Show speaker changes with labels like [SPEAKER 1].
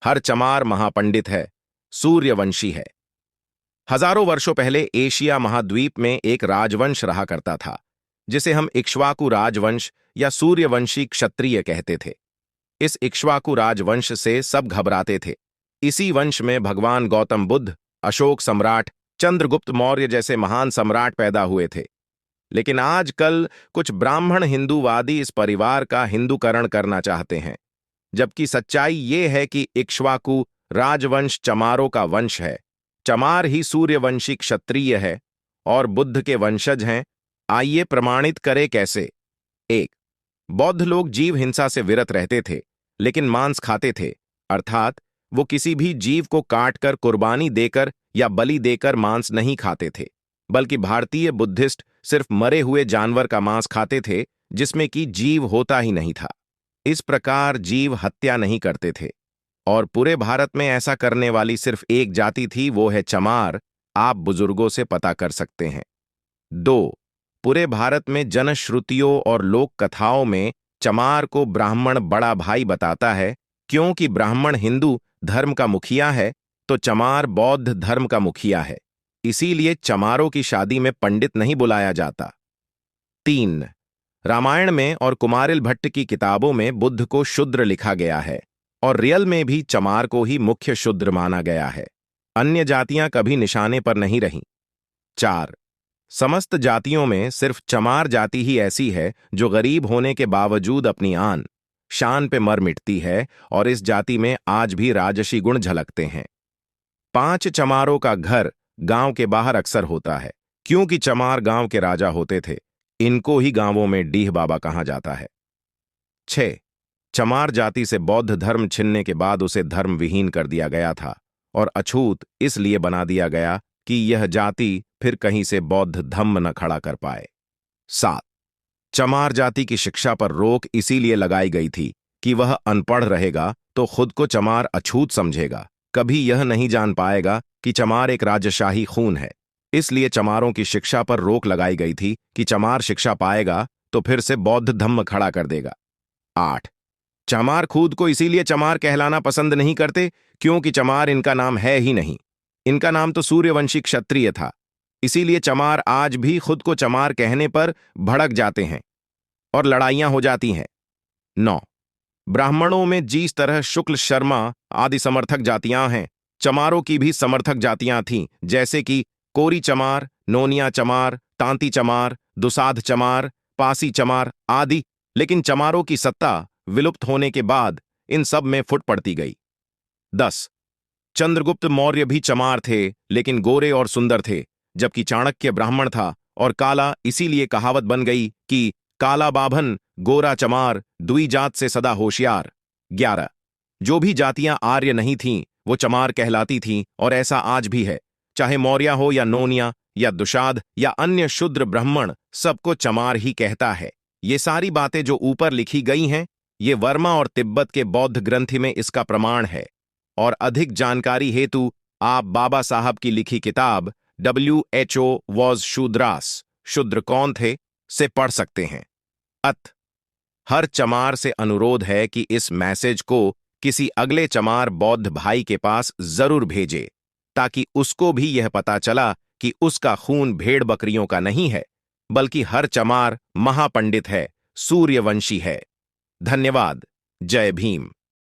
[SPEAKER 1] हर चमार महापंडित है, सूर्यवंशी है। हजारों वर्षों पहले एशिया महाद्वीप में एक राजवंश रहा करता था, जिसे हम इक्ष्वाकु राजवंश या सूर्यवंशी क्षत्रिय कहते थे। इस इक्ष्वाकु राजवंश से सब घबराते थे। इसी वंश में भगवान गौतम बुद्ध, अशोक सम्राट, चंद्रगुप्त मौर्य जैसे महान सम्राट पैदा हुए थे। लेकिन आजकल कुछ ब्राह्मण हिंदूवादी इस परिवार का हिंदूकरण करना चाहते हैं, जबकि सच्चाई ये है कि इक्ष्वाकु राजवंश चमारों का वंश है। चमार ही सूर्यवंशी क्षत्रिय है और बुद्ध के वंशज हैं। आइए प्रमाणित करें कैसे। 1. बौद्ध लोग जीव हिंसा से विरत रहते थे, लेकिन मांस खाते थे, अर्थात वो किसी भी जीव को काटकर, कुर्बानी देकर या बलि देकर मांस नहीं खाते थे, बल्कि भारतीय बुद्धिस्ट सिर्फ मरे हुए जानवर का मांस खाते थे, जिसमें कि जीव होता ही नहीं था। इस प्रकार जीव हत्या नहीं करते थे। और पूरे भारत में ऐसा करने वाली सिर्फ एक जाति थी, वो है चमार। आप बुजुर्गों से पता कर सकते हैं। 2. पूरे भारत में जनश्रुतियों और लोक कथाओं में चमार को ब्राह्मण बड़ा भाई बताता है। क्योंकि ब्राह्मण हिंदू धर्म का मुखिया है, तो चमार बौद्ध धर्म का मुखिया है। इसीलिए चमारों की शादी में पंडित नहीं बुलाया जाता। 3. रामायण में और कुमारिल भट्ट की किताबों में बुद्ध को शूद्र लिखा गया है, और रियल में भी चमार को ही मुख्य शूद्र माना गया है। अन्य जातियां कभी निशाने पर नहीं रहीं। 4. समस्त जातियों में सिर्फ चमार जाति ही ऐसी है जो गरीब होने के बावजूद अपनी आन शान पे मर मिटती है, और इस जाति में आज भी राजसी गुण झलकते हैं। 5. चमारों का घर गांव के बाहर अक्सर होता है, क्योंकि चमार गांव के राजा होते थे। इनको ही गांवों में डीह बाबा कहा जाता है। 6. चमार जाति से बौद्ध धर्म छिनने के बाद उसे धर्म विहीन कर दिया गया था, और अछूत इसलिए बना दिया गया कि यह जाति फिर कहीं से बौद्ध धम्म न खड़ा कर पाए। 7. चमार जाति की शिक्षा पर रोक इसीलिए लगाई गई थी कि वह अनपढ़ रहेगा तो खुद को चमार अछूत समझेगा, कभी यह नहीं जान पाएगा कि चमार एक राजशाही खून है। इसलिए चमारों की शिक्षा पर रोक लगाई गई थी कि चमार शिक्षा पाएगा तो फिर से बौद्ध धम्म खड़ा कर देगा। 8. चमार खुद को इसीलिए चमार कहलाना पसंद नहीं करते क्योंकि चमार इनका नाम है ही नहीं। इनका नाम तो सूर्यवंशी क्षत्रिय था। इसीलिए चमार आज भी खुद को चमार कहने पर भड़क जाते हैं और लड़ाइयां हो जाती हैं। 9. ब्राह्मणों में जिस तरह शुक्ल, शर्मा आदि समर्थक जातियां हैं, चमारों की भी समर्थक जातियां थीं, जैसे कि कोरी चमार, नोनिया चमार, तांती चमार, दुसाध चमार, पासी चमार आदि। लेकिन चमारों की सत्ता विलुप्त होने के बाद इन सब में फुट पड़ती गई। 10. चंद्रगुप्त मौर्य भी चमार थे, लेकिन गोरे और सुंदर थे, जबकि चाणक्य ब्राह्मण था और काला, इसीलिए कहावत बन गई कि काला बाभन गोरा चमार, दुई जात से सदा होशियार। 11. जो भी जातियां आर्य नहीं थीं वो चमार कहलाती थीं, और ऐसा आज भी है। चाहे मौर्य हो या नोनिया या दुशाध या अन्य शूद्र ब्राह्मण, सबको चमार ही कहता है। ये सारी बातें जो ऊपर लिखी गई हैं, ये वर्मा और तिब्बत के बौद्ध ग्रंथि में इसका प्रमाण है। और अधिक जानकारी हेतु आप बाबा साहब की लिखी किताब WHO वॉज शूद्रास, शूद्र कौन थे, से पढ़ सकते हैं। हर चमार से अनुरोध है कि इस मैसेज को किसी अगले चमार बौद्ध भाई के पास जरूर भेजे, ताकि उसको भी यह पता चला कि उसका खून भेड़ बकरियों का नहीं है, बल्कि हर चमार महापंडित है, सूर्यवंशी है। धन्यवाद। जय भीम।